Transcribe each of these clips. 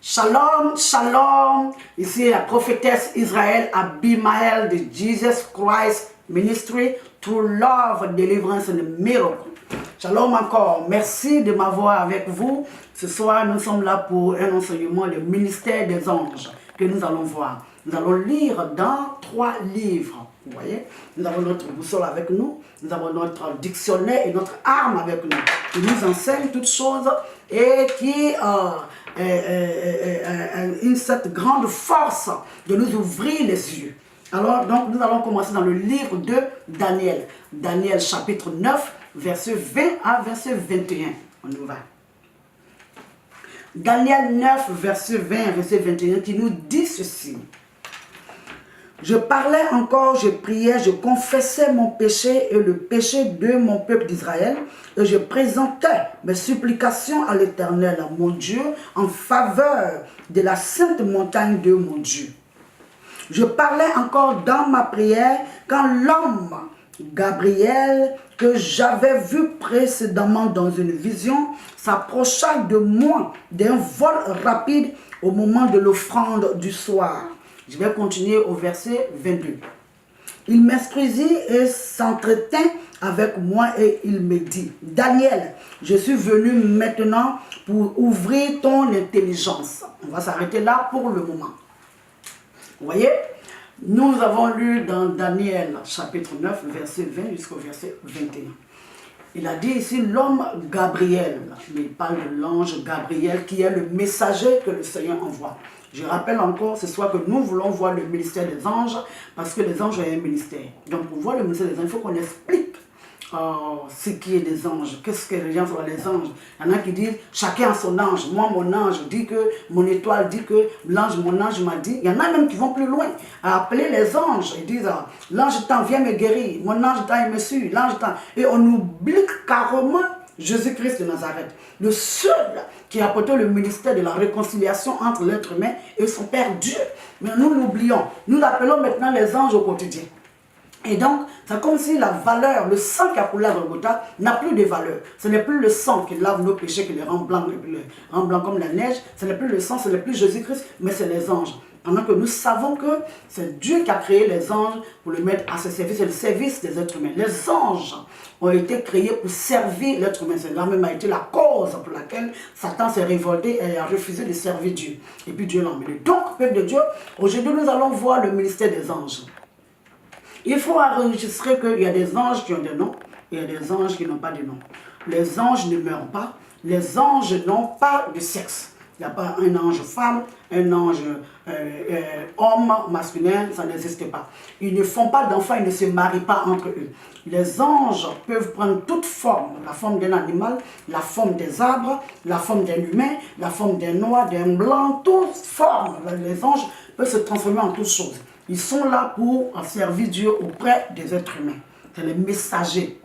Shalom, shalom. Ici la prophétesse Israël Abimael de Jesus Christ Ministry to Love, Deliverance and Miracle. Shalom encore. Merci de m'avoir avec vous. Ce soir, nous sommes là pour un enseignement, le ministère des anges, que nous allons voir. Nous allons lire dans 3 livres. Vous voyez, nous avons notre boussole avec nous, nous avons notre dictionnaire et notre arme avec nous, qui nous enseigne toutes choses et qui cette grande force de nous ouvrir les yeux. Alors, donc, nous allons commencer dans le livre de Daniel. Daniel chapitre 9, verset 20 à verset 21. On y va. Daniel 9, verset 20 à verset 21, qui nous dit ceci. Je parlais encore, je priais, je confessais mon péché et le péché de mon peuple d'Israël, et je présentais mes supplications à l'Éternel, mon Dieu, en faveur de la sainte montagne de mon Dieu. Je parlais encore dans ma prière quand l'homme Gabriel, que j'avais vu précédemment dans une vision, s'approcha de moi d'un vol rapide au moment de l'offrande du soir. Je vais continuer au verset 22. Il m'instruisit et s'entretint avec moi et il me dit, Daniel, je suis venu maintenant pour ouvrir ton intelligence. On va s'arrêter là pour le moment. Vous voyez, nous avons lu dans Daniel chapitre 9, verset 20 jusqu'au verset 21. Il a dit ici l'homme Gabriel. Il parle de l'ange Gabriel qui est le messager que le Seigneur envoie. Je rappelle encore ce soir que nous voulons voir le ministère des anges parce que les anges ont un ministère. Donc pour voir le ministère des anges, il faut qu'on explique ce qui est des anges. Qu'est-ce que les gens sont les anges? Il y en a qui disent chacun a son ange. Moi, mon ange dit que, mon étoile dit que, mon ange m'a dit. Il y en a même qui vont plus loin à appeler les anges. Ils disent l'ange t'en vient me guérir. Mon ange t'en me suit. L'ange t'en. Et on oublie carrément Jésus-Christ de Nazareth, le seul qui a apporté le ministère de la réconciliation entre l'être humain et son Père Dieu. Mais nous l'oublions. Nous l'appelons maintenant les anges au quotidien. Et donc, c'est comme si la valeur, le sang qui a coulé à Golgotha n'a plus de valeur. Ce n'est plus le sang qui lave nos péchés, qui les rend blancs comme la neige. Ce n'est plus le sang, ce n'est plus Jésus-Christ, mais c'est les anges. Pendant que nous savons que c'est Dieu qui a créé les anges pour le mettre à ce service, c'est le service des êtres humains. Les anges ont été créés pour servir l'être humain. Cela même a été la cause pour laquelle Satan s'est révolté et a refusé de servir Dieu. Et puis Dieu l'a emmené. Donc, peuple de Dieu, aujourd'hui nous allons voir le ministère des anges. Il faut enregistrer qu'il y a des anges qui ont des noms et il y a des anges qui n'ont pas de nom. Les anges ne meurent pas. Les anges n'ont pas de sexe. Il n'y a pas un ange femme, un ange homme, masculin, ça n'existe pas. Ils ne font pas d'enfants, ils ne se marient pas entre eux. Les anges peuvent prendre toute forme, la forme d'un animal, la forme des arbres, la forme d'un humain, la forme d'un noir, d'un blanc, toutes formes. Les anges peuvent se transformer en toutes choses. Ils sont là pour servir Dieu auprès des êtres humains. C'est les messagers.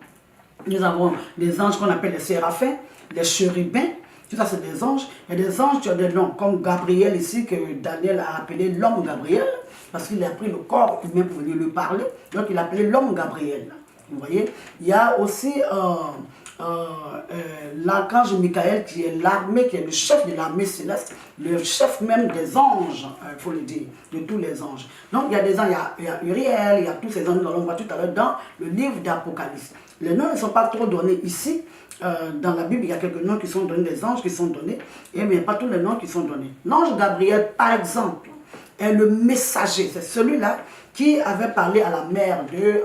Nous avons des anges qu'on appelle les séraphins, les chérubins. Tout ça, c'est des anges. Il y a des anges qui ont des noms, comme Gabriel ici, que Daniel a appelé l'homme Gabriel, parce qu'il a pris le corps humain pour venir lui parler. Donc, il a appelé l'homme Gabriel. Vous voyez? Il y a aussi l'archange Michael, qui est l'armée, qui est le chef de l'armée céleste, le chef même des anges, il faut le dire, de tous les anges. Donc, il y a des anges, il y a Uriel, il y a tous ces anges, nous allons voir tout à l'heure dans le livre d'Apocalypse. Les noms ne sont pas trop donnés ici. Dans la Bible, il y a quelques noms qui sont donnés, des anges qui sont donnés, mais il n'y a pas tous les noms qui sont donnés. L'ange Gabriel, par exemple, est le messager. C'est celui-là qui avait parlé à la mère de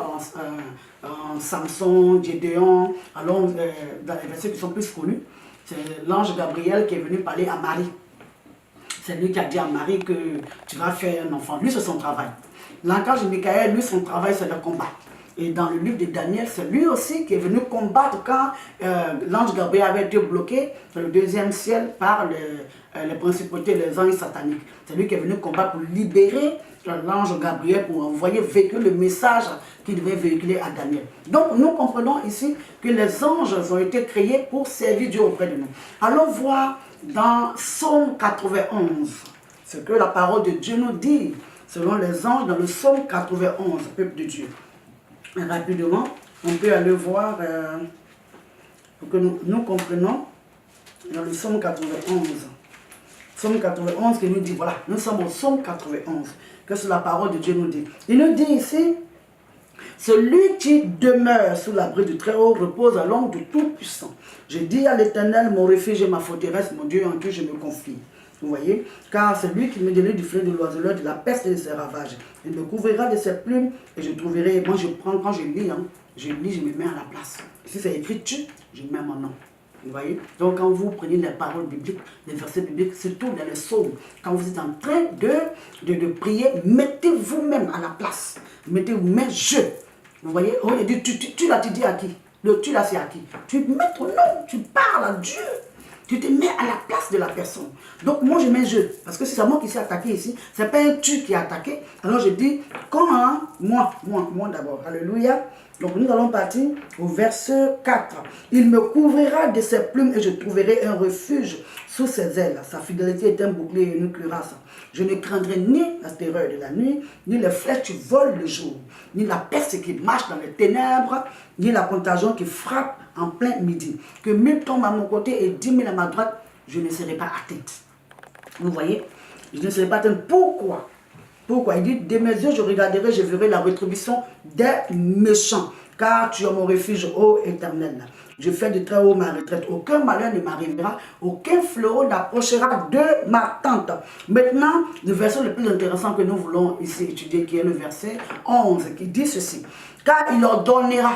Samson, Gédéon, alors dans les versets qui sont plus connus. C'est l'ange Gabriel qui est venu parler à Marie. C'est lui qui a dit à Marie que tu vas faire un enfant. Lui, c'est son travail. L'archange Michael, lui, son travail, c'est le combat. Et dans le livre de Daniel, c'est lui aussi qui est venu combattre quand l'ange Gabriel avait été bloqué dans le 2e ciel par les principautés, les anges sataniques. C'est lui qui est venu combattre pour libérer l'ange Gabriel, pour envoyer véhiculer le message qu'il devait véhiculer à Daniel. Donc nous comprenons ici que les anges ont été créés pour servir Dieu auprès de nous. Allons voir dans Psaume 91 ce que la parole de Dieu nous dit selon les anges dans le Psaume 91, peuple de Dieu. Et rapidement, on peut aller voir pour que nous comprenions dans le Psaume 91. Psaume 91 qui nous dit, voilà, nous sommes au Psaume 91. Qu'est-ce que la parole de Dieu nous dit? Il nous dit ici, celui qui demeure sous l'abri du Très-Haut repose à l'ombre du Tout-Puissant. Je dis à l'Éternel, mon refuge et ma forteresse, mon Dieu en qui je me confie. Vous voyez? Car c'est lui qui me délivre du filet de l'oiseleur, de la peste et de ses ravages. Il me couvrira de ses plumes et je trouverai. Moi, je prends, quand je lis, je me mets à la place. Si c'est écrit tu, je mets mon nom. Vous voyez? Donc, quand vous prenez les paroles bibliques, les versets bibliques, surtout dans les psaumes, quand vous êtes en train de prier, mettez vous-même à la place. Mettez-vous, mais je. Vous voyez? Oh, il dit, tu l'as, tu dis à qui? Le tu là, c'est à qui? Tu mets ton nom, tu parles à Dieu. Tu te mets à la place de la personne. Donc moi je mets je. Parce que si c'est moi qui s'est attaqué ici, ce n'est pas un tu qui est attaqué. Alors je dis, comment moi d'abord. Alléluia. Donc nous allons partir au verset 4. Il me couvrira de ses plumes et je trouverai un refuge sous ses ailes. Sa fidélité est un bouclier et une cuirasse. Je ne craindrai ni la terreur de la nuit, ni les flèches qui volent le jour, ni la peste qui marche dans les ténèbres, ni la contagion qui frappe en plein midi. Que 1000 tombent à mon côté et 10 000 à ma droite, je ne serai pas atteinte. Vous voyez? Je ne serai pas atteinte. Pourquoi? Pourquoi? Il dit, de mes yeux, je regarderai, je verrai la rétribution des méchants. Car tu es mon refuge, ô Éternel. Je fais de très haut ma retraite. Aucun malheur ne m'arrivera. Aucun fléau n'approchera de ma tente. Maintenant, le verset le plus intéressant que nous voulons ici étudier, qui est le verset 11, qui dit ceci. Car il ordonnera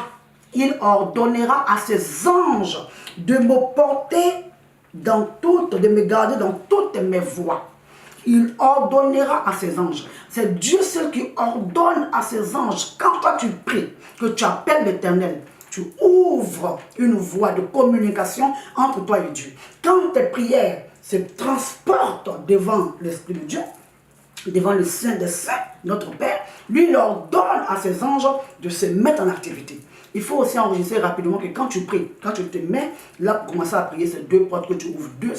à ses anges de me porter de me garder dans toutes mes voies. Il ordonnera à ses anges. C'est Dieu seul qui ordonne à ses anges. Quand toi tu pries, que tu appelles l'Éternel, tu ouvres une voie de communication entre toi et Dieu. Quand tes prières se transportent devant l'Esprit de Dieu, devant le Saint des Saints, notre Père, lui il ordonne à ses anges de se mettre en activité. Il faut aussi enregistrer rapidement que quand tu pries, quand tu te mets là pour commencer à prier, c'est deux portes que tu ouvres, deux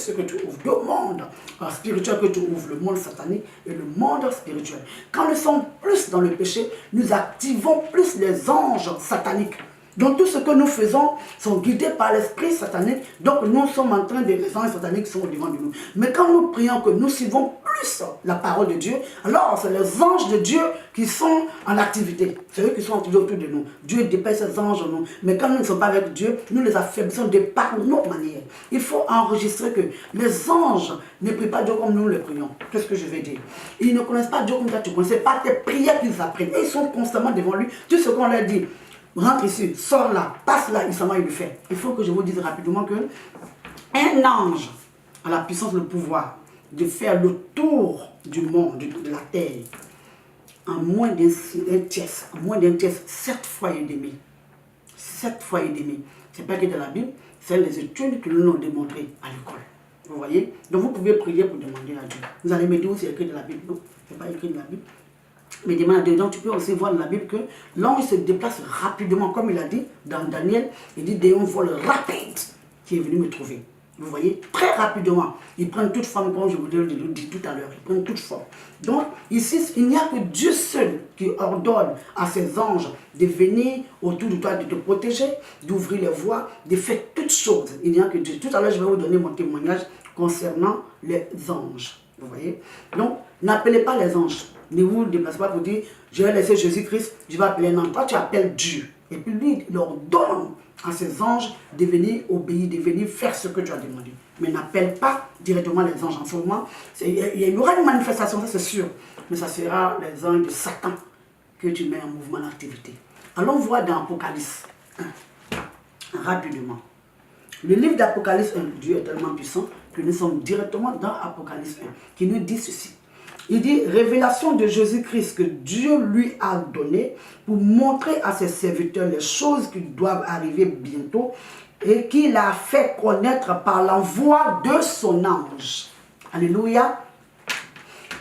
mondes spirituels que tu ouvres, le monde satanique et le monde spirituel. Quand nous sommes plus dans le péché, nous activons plus les anges sataniques. Donc tout ce que nous faisons sont guidés par l'esprit satanique. Donc nous sommes en train de... Les anges sataniques sont au-devant de nous. Mais quand nous prions que nous suivons plus la parole de Dieu, alors c'est les anges de Dieu qui sont en activité. C'est eux qui sont activés autour de nous. Dieu dépêche ses anges en nous. Mais quand nous ne sommes pas avec Dieu, nous les affaiblissons de par nos manières. Il faut enregistrer que les anges ne prient pas Dieu comme nous le prions. Qu'est-ce que je vais dire? Ils ne connaissent pas Dieu comme toi tu connais. C'est pas tes prières qu'ils apprennent. Et ils sont constamment devant lui. Tout ce qu'on leur dit. Rentre ici, sors là, passe là, il s'en va, il le fait. Il faut que je vous dise rapidement que un ange a la puissance, le pouvoir de faire le tour du monde, de la terre, en moins d'un tiers, 7 fois et demi. 7 fois et demi. Ce n'est pas que de la Bible, c'est les études que nous l'ont démontré à l'école. Vous voyez? Donc vous pouvez prier pour demander à Dieu. Vous allez me dire où c'est écrit de la Bible. Non, ce n'est pas écrit de la Bible. Mais demande à Dieu. Donc tu peux aussi voir dans la Bible que l'ange se déplace rapidement, comme il a dit dans Daniel. Il dit d'un vol rapide qui est venu me trouver. Vous voyez, très rapidement. Ils prennent toute forme, comme je vous l'ai dit tout à l'heure. Ils prennent toute forme. Donc ici, il n'y a que Dieu seul qui ordonne à ses anges de venir autour de toi, de te protéger, d'ouvrir les voies, de faire toutes choses. Il n'y a que Dieu. Tout à l'heure, je vais vous donner mon témoignage concernant les anges. Vous voyez? Donc, n'appelez pas les anges. Ne vous déplacez pas pour dire, je vais laisser Jésus-Christ, je vais appeler un ange. Toi, tu appelles Dieu. Et puis lui, il ordonne à ses anges de venir obéir, de venir faire ce que tu as demandé. Mais n'appelle pas directement les anges en ce moment. Il y aura une manifestation, ça c'est sûr. Mais ça sera les anges de Satan que tu mets en mouvement d'activité. Allons voir dans Apocalypse 1, rapidement. Le livre d'Apocalypse 1, Dieu est tellement puissant que nous sommes directement dans Apocalypse 1, qui nous dit ceci. Il dit, révélation de Jésus-Christ que Dieu lui a donné pour montrer à ses serviteurs les choses qui doivent arriver bientôt et qu'il a fait connaître par l'envoi de son ange. Alléluia.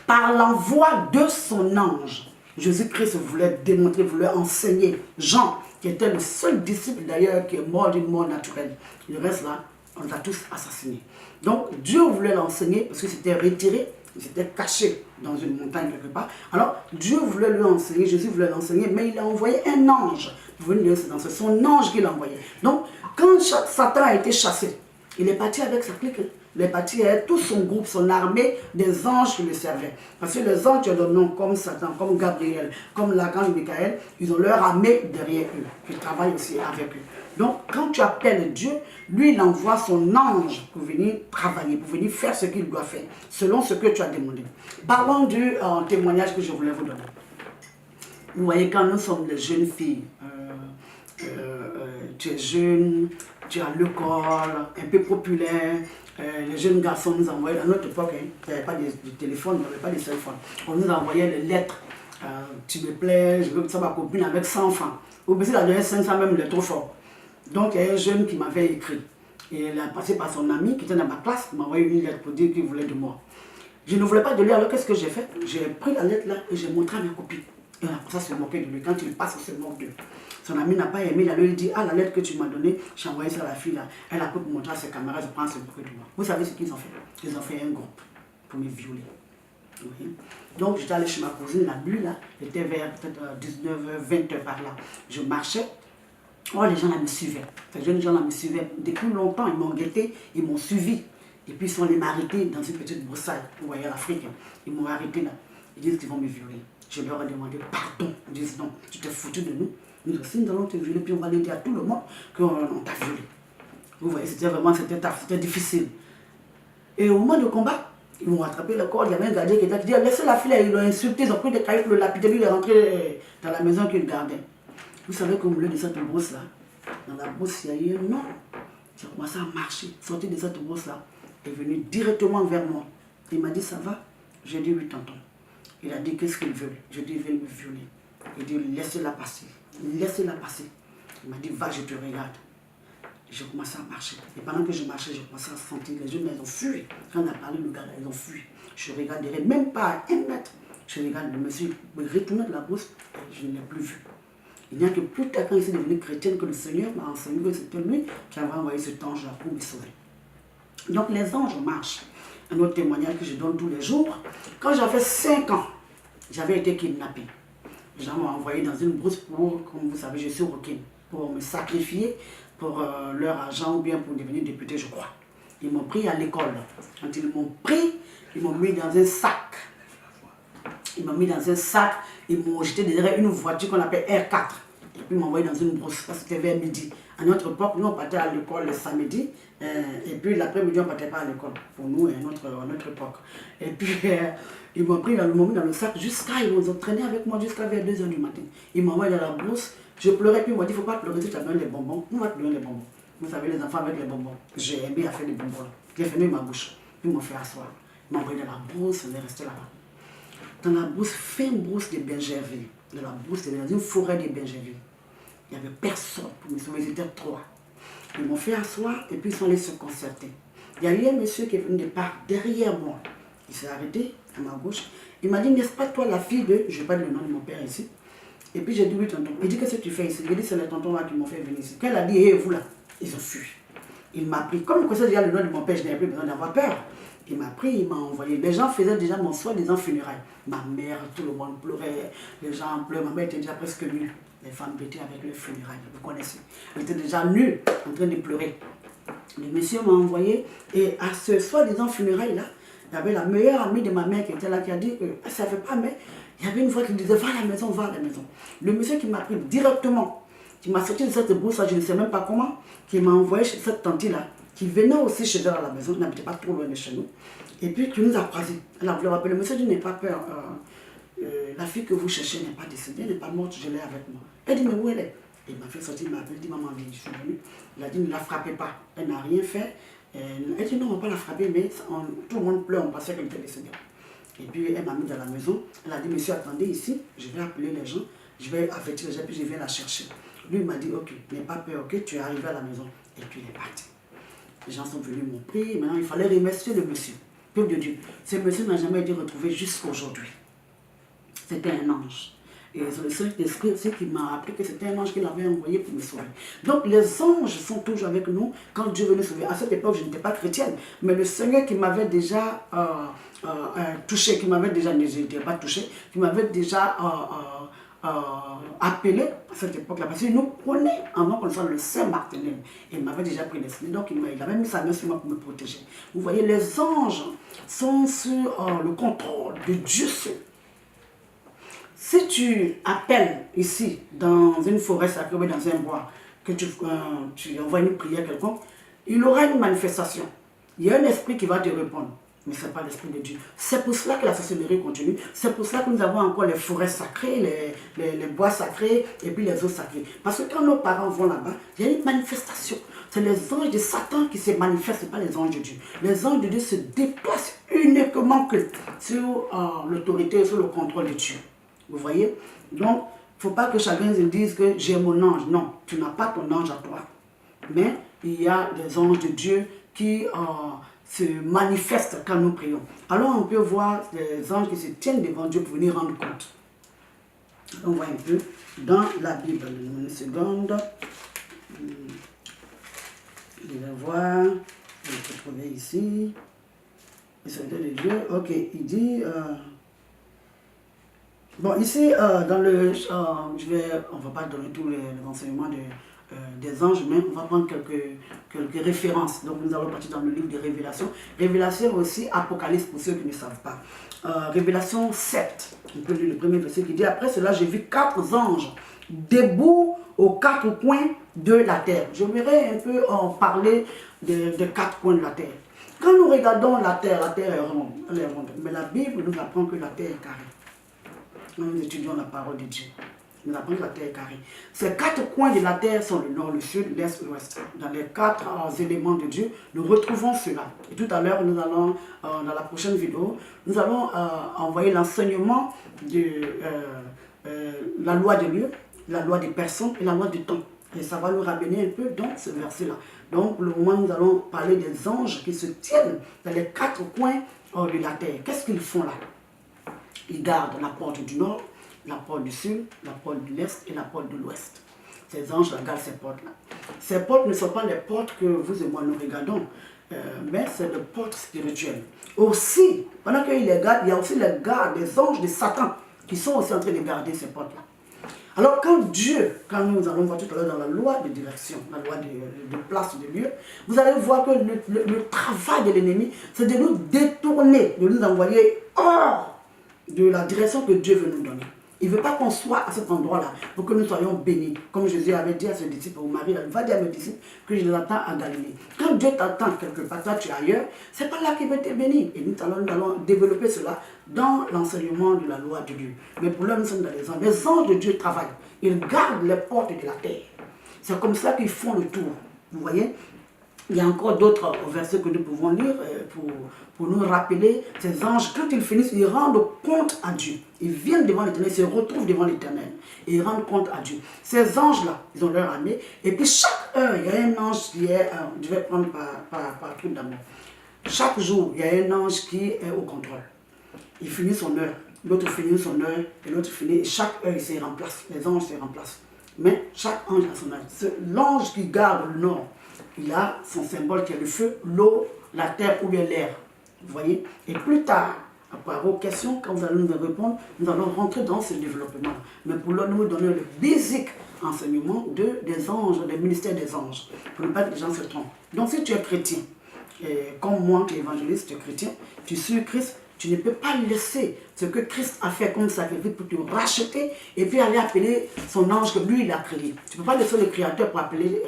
Par l'envoi de son ange. Jésus-Christ voulait démontrer, voulait enseigner. Jean, qui était le seul disciple d'ailleurs qui est mort d'une mort naturelle. Le reste là, on les a tous assassinés. Donc Dieu voulait l'enseigner parce que c'était retiré. Il s'était caché dans une montagne quelque part. Alors, Dieu voulait lui enseigner, Jésus voulait l'enseigner, mais il a envoyé un ange pour venir lui enseigner. C'est son ange qui l'a envoyé. Donc, quand Satan a été chassé, il est parti avec sa clique. les parties, tout son groupe, son armée des anges qui le servaient. Parce que les anges, tu as des noms comme Satan, comme Gabriel, comme l'archange Michael, ils ont leur armée derrière eux, qui travaillent aussi avec eux. Donc, quand tu appelles Dieu, lui, il envoie son ange pour venir travailler, pour venir faire ce qu'il doit faire, selon ce que tu as demandé. Parlons du témoignage que je voulais vous donner. Vous voyez, quand nous sommes des jeunes filles, tu es jeune, tu as l'école, un peu populaire, les jeunes garçons nous envoyaient, à notre époque, il n'y avait pas de téléphone, il n'y avait pas de téléphone, on nous envoyait des lettres, tu me plais, je veux que ça ma copine avec 100 francs. Au bout de la dernière 500 même, il est trop fort. Donc il y a un jeune qui m'avait écrit, et il a passé par son ami qui était dans ma classe, il m'a envoyé une lettre pour dire qu'il voulait de moi. Je ne voulais pas de lui, alors qu'est-ce que j'ai fait? J'ai pris la lettre là et j'ai montré à mes copines. Et après ça se moquait de lui. Quand il passe, il se moque d'eux. Son ami n'a pas aimé, il a lui dit, ah, la lettre que tu m'as donnée, j'ai envoyé ça à la fille là. Elle a pu montrer à ses camarades, je prends ce moquer de moi. Vous savez ce qu'ils ont fait? Ils ont fait un groupe pour me violer. Oui. Donc j'étais allé chez ma cousine, la bulle là, c'était vers peut-être 19h, 20h par là. Je marchais. Oh, les gens là me suivaient. Les jeunes gens là me suivaient. Depuis longtemps, ils m'ont guetté, ils m'ont suivi. Et puis ils sont allés m'arrêter dans une petite broussaille. Vous voyez l'Afrique. Ils m'ont arrêté là. Ils disent qu'ils vont me violer. Je leur ai demandé pardon. Ils disent non, tu t'es foutu de nous. Nous aussi, nous allons te violer. Puis on va aller dire à tout le monde qu'on t'a violé. Vous voyez, c'était vraiment difficile. Et au moment du combat, ils m'ont attrapé le corps. Il y avait un gardien qui était dit, laissez la fille là. Ils l'ont insulté. Ils ont pris des cailloux pour le lapider. Lui, il est rentré dans la maison qu'il gardait. Vous savez qu'au milieu de cette brousse là, dans la brousse, il y a eu un homme. J'ai commencé à marcher, sorti de cette brousse là, est venu directement vers moi. Il m'a dit, ça va? J'ai dit, oui, tonton. Il a dit, qu'est-ce qu'il veut? Je dis, il veut me violer. Il dit, laissez-la passer. Laissez-la passer. Il m'a dit, va, je te regarde. J'ai commencé à marcher. Et pendant que je marchais, j'ai commencé à sentir les jeunes, ils ont fui. Quand on a parlé, le gars, ils ont fui. Je regardais, même pas à 1 mètre. Je regarde, le monsieur retourné de la brousse, je ne l'ai plus vu. Il n'y a que plus tard, quand il s'est devenu chrétien, que le Seigneur m'a enseigné que c'était lui qui avait envoyé cet ange-là pour me sauver. Donc les anges marchent. Un autre témoignage que je donne tous les jours. Quand j'avais 5 ans, j'avais été kidnappé. Les gens m'ont envoyé dans une brousse pour, comme vous savez, je suis requin, pour me sacrifier pour leur argent ou bien pour devenir député, je crois. Ils m'ont pris à l'école. Quand ils m'ont pris, ils m'ont mis dans un sac. Ils m'ont mis dans un sac, ils m'ont jeté derrière une voiture qu'on appelle R4. Et puis ils m'ont envoyé dans une brousse, parce que c'était vers midi. À notre époque, nous on partait à l'école le samedi, et puis l'après-midi on ne partait pas à l'école, pour nous, à notre époque. Et puis ils m'ont pris, ils m'ont mis dans le sac jusqu'à, ils m'ont traîné avec moi jusqu'à vers 2h du matin. Ils m'ont envoyé dans la brousse, je pleurais, puis ils m'ont dit, il ne faut pas pleurer si tu as besoin des bonbons. On va te donner les bonbons. Vous savez, les enfants avec les bonbons. J'ai aimé à faire des bonbons. J'ai fermé ma bouche, puis ils m'ont fait asseoir. Ils m'ont envoyé dans la brousse, on est resté là-bas. Dans la brousse, fin brousse de Bingerville, dans la brousse, dans une forêt de Bingerville. Il n'y avait personne pour me sauver, ils étaient 3. Ils m'ont fait asseoir et puis ils sont allés se concerter. Il y a eu un monsieur qui est venu de part derrière moi. Il s'est arrêté à ma gauche. Il m'a dit, n'est-ce pas toi la fille de... Je ne vais pas dire le nom de mon père ici. Et puis j'ai dit, oui tonton. Il dit, qu'est-ce que tu fais ici? Il dit, c'est les tontons là qui m'ont fait venir ici. Quand il a dit, hé, vous là, ils ont fui. Il m'a pris. Comme je connaissais déjà le nom de mon père, je n'avais plus besoin d'avoir peur. Il m'a pris, il m'a envoyé. Les gens faisaient déjà mon soi-disant funérailles. Ma mère, tout le monde pleurait. Les gens pleuraient. Ma mère était déjà presque nue. Les femmes étaient avec les funérailles, vous connaissez. Elle était déjà nue, en train de pleurer. Le monsieur m'a envoyé. Et à ce soi-disant funérailles-là, il y avait la meilleure amie de ma mère qui était là, qui a dit, elle ne savait pas, mais il y avait une voix qui disait, va à la maison, va à la maison. Le monsieur qui m'a pris directement, qui m'a sorti de cette brousse, je ne sais même pas comment, qui m'a envoyé chez cette tante-là, qui venait aussi chez elle à la maison, qui n'habitait pas trop loin de chez nous, et puis qui nous a croisés. Elle a voulu rappeler, le monsieur dit, n'aie pas peur, la fille que vous cherchez n'est pas décédée, elle n'est pas morte, je l'ai avec moi. Elle dit, mais où elle est? Il m'a fait sortir, il m'a appelé, il dit, maman, viens, je suis venue. Il a dit, ne la frappez pas, elle n'a rien fait. Elle dit, non, on ne va pas la frapper, mais tout le monde pleure, on pensait qu'elle était décédée. Et puis elle m'a mis dans la maison, elle a dit, monsieur, attendez ici, je vais appeler les gens, je vais avertir les gens, puis je vais la chercher. Lui, il m'a dit, ok, n'aie pas peur, ok, tu es arrivé à la maison. Et puis il est parti. Les gens sont venus, m'ont pris, maintenant il fallait remercier le monsieur. Peuple de Dieu, ce monsieur n'a jamais été retrouvé jusqu'à aujourd'hui. C'était un ange. Et c'est le Saint-Esprit qui m'a appris que c'était un ange qu'il avait envoyé pour me sauver. Donc les anges sont toujours avec nous quand Dieu veut nous sauver. À cette époque, je n'étais pas chrétienne, mais le Seigneur qui m'avait déjà touché, qui m'avait déjà, je n'étais pas touché, qui m'avait déjà appelé à cette époque-là, parce qu'il nous prenait avant qu'on soit le Saint-Barthélemy. Il m'avait déjà prédestiné, donc il avait mis sa main sur moi pour me protéger. Vous voyez, les anges sont sur le contrôle de Dieu seul. Si tu appelles ici, dans une forêt sacrée ou dans un bois, que tu envoies une prière quelconque, il aura une manifestation. Il y a un esprit qui va te répondre. Mais ce n'est pas l'esprit de Dieu. C'est pour cela que la sorcellerie continue. C'est pour cela que nous avons encore les forêts sacrées, les bois sacrés et puis les eaux sacrées. Parce que quand nos parents vont là-bas, il y a une manifestation. C'est les anges de Satan qui se manifestent, ce n'est pas les anges de Dieu. Les anges de Dieu se déplacent uniquement que sur l'autorité, sur le contrôle de Dieu. Vous voyez? Donc, il ne faut pas que chacun se dise que j'ai mon ange. Non, tu n'as pas ton ange à toi. Mais il y a des anges de Dieu qui se manifestent quand nous prions. Alors on peut voir des anges qui se tiennent devant Dieu pour venir rendre compte. On voit un peu dans la Bible. Une seconde. Je vais voir. Je vais trouver ici. Le serviteur de Dieu. Ok, il dit... Bon, ici, dans le... on ne va pas donner tous les enseignements des anges, mais on va prendre quelques références. Donc nous allons partir dans le livre de Révélation. Révélation aussi, Apocalypse pour ceux qui ne savent pas. Révélation 7, on peut lire le premier verset qui dit: après cela, j'ai vu 4 anges debout aux 4 coins de la terre. Je voudrais un peu en parler des 4 coins de la terre. Quand nous regardons la terre est ronde, elle est ronde. Mais la Bible nous apprend que la terre est carrée. Nous étudions la parole de Dieu. Nous apprenons que la terre est carrée. Ces 4 coins de la terre sont le nord, le sud, l'est, l'ouest. Dans les 4 éléments de Dieu, nous retrouvons cela. Et tout à l'heure, nous allons, dans la prochaine vidéo, nous allons envoyer l'enseignement de la loi de Dieu, la loi des personnes et la loi du temps. Et ça va nous ramener un peu dans ce verset-là. Donc, pour le moment, nous allons parler des anges qui se tiennent dans les 4 coins de la terre. Qu'est-ce qu'ils font là? Ils gardent la porte du nord, la porte du sud, la porte de l'est et la porte de l'ouest. Ces anges gardent ces portes-là. Ces portes ne sont pas les portes que vous et moi nous regardons, mais c'est des portes spirituelles. Aussi, pendant qu'ils les gardent, il y a aussi les gardes, les anges de Satan, qui sont aussi en train de garder ces portes-là. Alors quand nous allons voir tout à l'heure dans la loi de direction, la loi de place, de lieu, vous allez voir que le travail de l'ennemi, c'est de nous détourner, de nous envoyer hors de la direction que Dieu veut nous donner. Il ne veut pas qu'on soit à cet endroit-là pour que nous soyons bénis. Comme Jésus avait dit à ses disciples, au Marie, il va dire à mes disciples que je les attends à Galilée. Quand Dieu t'attend quelque part, toi tu es ailleurs, ce n'est pas là qu'il veut te bénir. Et nous allons développer cela dans l'enseignement de la loi de Dieu. Mais pour l'heure, nous sommes dans les anges. Les anges de Dieu travaillent. Ils gardent les portes de la terre. C'est comme ça qu'ils font le tour. Vous voyez? Il y a encore d'autres versets que nous pouvons lire pour nous rappeler ces anges. Quand ils finissent, ils rendent compte à Dieu. Ils viennent devant l'Éternel, ils se retrouvent devant l'Éternel. Et ils rendent compte à Dieu. Ces anges-là, ils ont leur armée. Et puis chaque heure, il y a un ange qui est... je vais prendre par truc d'amour. Chaque jour, il y a un ange qui est au contrôle. Il finit son heure. L'autre finit son heure. Et l'autre finit. Et chaque heure, il se remplace. Les anges se remplacent. Mais chaque ange a son heure. L'ange qui garde le nord, il a son symbole qui est le feu, l'eau, la terre ou bien l'air. Vous voyez? Et plus tard, après vos questions, quand vous allez nous répondre, nous allons rentrer dans ce développement. Mais pour l'heure, nous donner le basic enseignement des anges, des ministères des anges. Pour ne pas que les gens se trompent. Donc si tu es chrétien, comme moi qui est évangéliste, tu es chrétien, tu suis Christ, tu ne peux pas laisser ce que Christ a fait comme sacrifice pour te racheter et puis aller appeler son ange que lui il a créé. Tu ne peux pas laisser le créateur pour appeler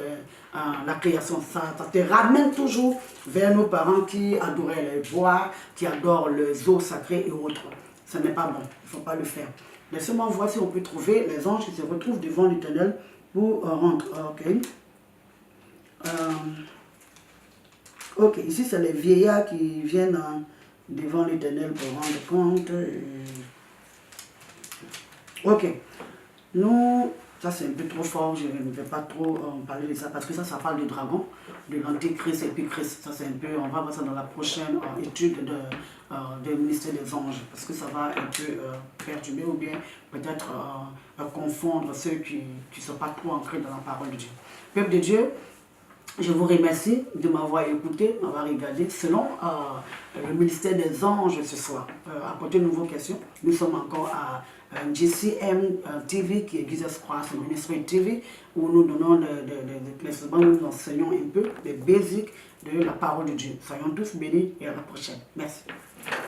la création. Ça te ramène toujours vers nos parents qui adoraient les bois, qui adorent les eaux sacrées et autres. Ce n'est pas bon, il ne faut pas le faire. Laissez-moi voir si on peut trouver les anges qui se retrouvent devant l'Éternel pour rentrer. Ok, ici c'est les vieillards qui viennent devant l'Éternel pour rendre compte. Ok, nous, ça c'est un peu trop fort, je ne vais pas trop parler de ça parce que ça parle du dragon, de l'antéchrist et puis Christ. Ça c'est un peu, on va voir ça dans la prochaine étude des ministères des anges parce que ça va un peu perturber ou bien peut-être confondre ceux qui ne sont pas trop ancrés dans la parole de Dieu. Peuple de Dieu, je vous remercie de m'avoir écouté, m'avoir regardé selon le ministère des anges ce soir. apporter de nouvelles questions. Nous sommes encore à GCM TV, qui est Jesus Christ Ministry TV, où nous donnons nous enseignons un peu les basiques de la parole de Dieu. Soyons tous bénis et à la prochaine. Merci.